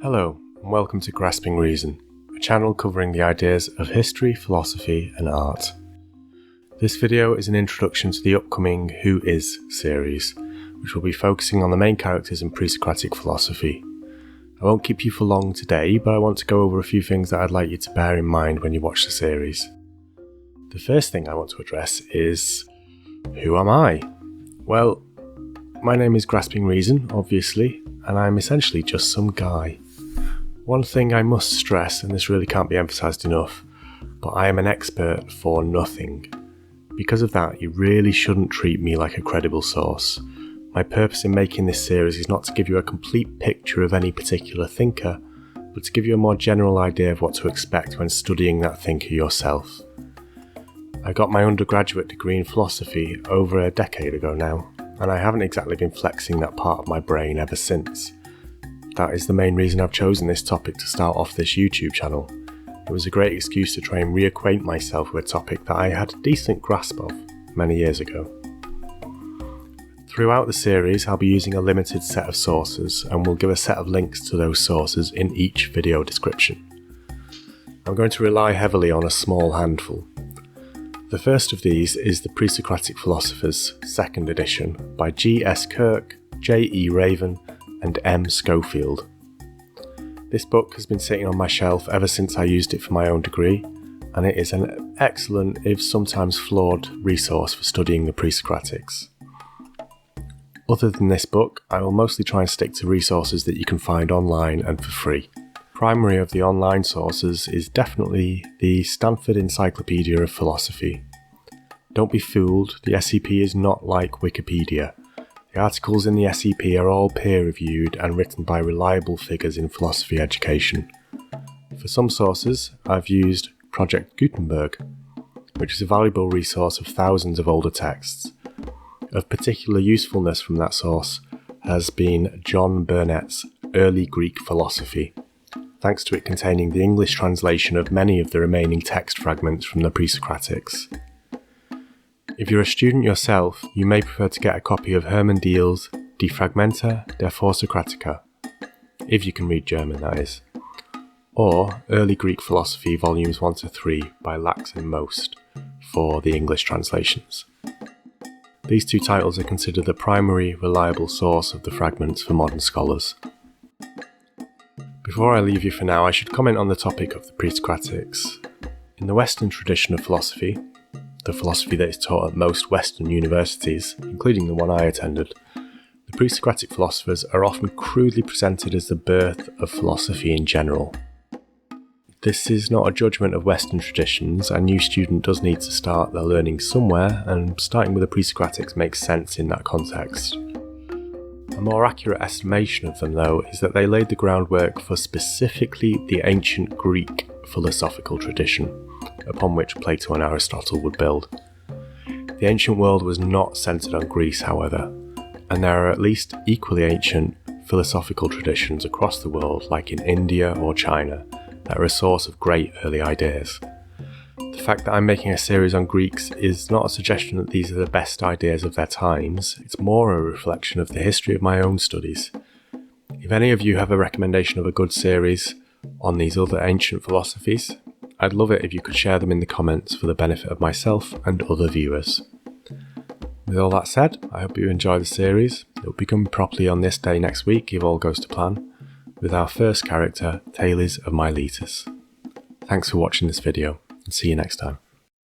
Hello, and welcome to Grasping Reason, a channel covering the ideas of history, philosophy, and art. This video is an introduction to the upcoming Who Is series, which will be focusing on the main characters in Pre-socratic philosophy. I won't keep you for long today, but I want to go over a few things that I'd like you to bear in mind when you watch the series. The first thing I want to address is, who am I? Well, my name is Grasping Reason, obviously, and I'm essentially just some guy. One thing I must stress, and this really can't be emphasised enough, but I am an expert for nothing. Because of that, you really shouldn't treat me like a credible source. My purpose in making this series is not to give you a complete picture of any particular thinker, but to give you a more general idea of what to expect when studying that thinker yourself. I got my undergraduate degree in philosophy over a decade ago now, and I haven't exactly been flexing that part of my brain ever since. That is the main reason I've chosen this topic to start off this YouTube channel. It was a great excuse to try and reacquaint myself with a topic that I had a decent grasp of many years ago. Throughout the series, I'll be using a limited set of sources, and will give a set of links to those sources in each video description. I'm going to rely heavily on a small handful. The first of these is the Pre-socratic Philosophers, 2nd edition, by G.S. Kirk, J.E. Raven, and M. Schofield. This book has been sitting on my shelf ever since I used it for my own degree, and it is an excellent, if sometimes flawed, resource for studying the Pre-Socratics. Other than this book, I will mostly try and stick to resources that you can find online and for free. Primary of the online sources is definitely the Stanford Encyclopedia of Philosophy. Don't be fooled, the SEP is not like Wikipedia. The articles in the SEP are all peer-reviewed and written by reliable figures in philosophy education. For some sources, I've used Project Gutenberg, which is a valuable resource of thousands of older texts. Of particular usefulness from that source has been John Burnet's Early Greek Philosophy, thanks to it containing the English translation of many of the remaining text fragments from the Pre-Socratics. If you're a student yourself, you may prefer to get a copy of Hermann Diel's Die Fragmenta der Vorsokratiker, if you can read German that is, or Early Greek Philosophy Volumes 1 to 3 by Lax and Most for the English translations. These two titles are considered the primary reliable source of the fragments for modern scholars. Before I leave you for now, I should comment on the topic of the Pre-Socratics. In the Western tradition of philosophy, the philosophy that is taught at most Western universities, including the one I attended, the Pre-Socratic philosophers are often crudely presented as the birth of philosophy in general. This is not a judgment of Western traditions. A new student does need to start their learning somewhere, and starting with the Pre-Socratics makes sense in that context. A more accurate estimation of them, though, is that they laid the groundwork for specifically the ancient Greek philosophical tradition, upon which Plato and Aristotle would build. The ancient world was not centred on Greece, however, and there are at least equally ancient philosophical traditions across the world, like in India or China, that are a source of great early ideas. The fact that I'm making a series on Greeks is not a suggestion that these are the best ideas of their times, it's more a reflection of the history of my own studies. If any of you have a recommendation of a good series on these other ancient philosophies, I'd love it if you could share them in the comments for the benefit of myself and other viewers. With all that said, I hope you enjoy the series. It will begin properly on this day next week if all goes to plan, with our first character, Thales of Miletus. Thanks for watching this video, and see you next time.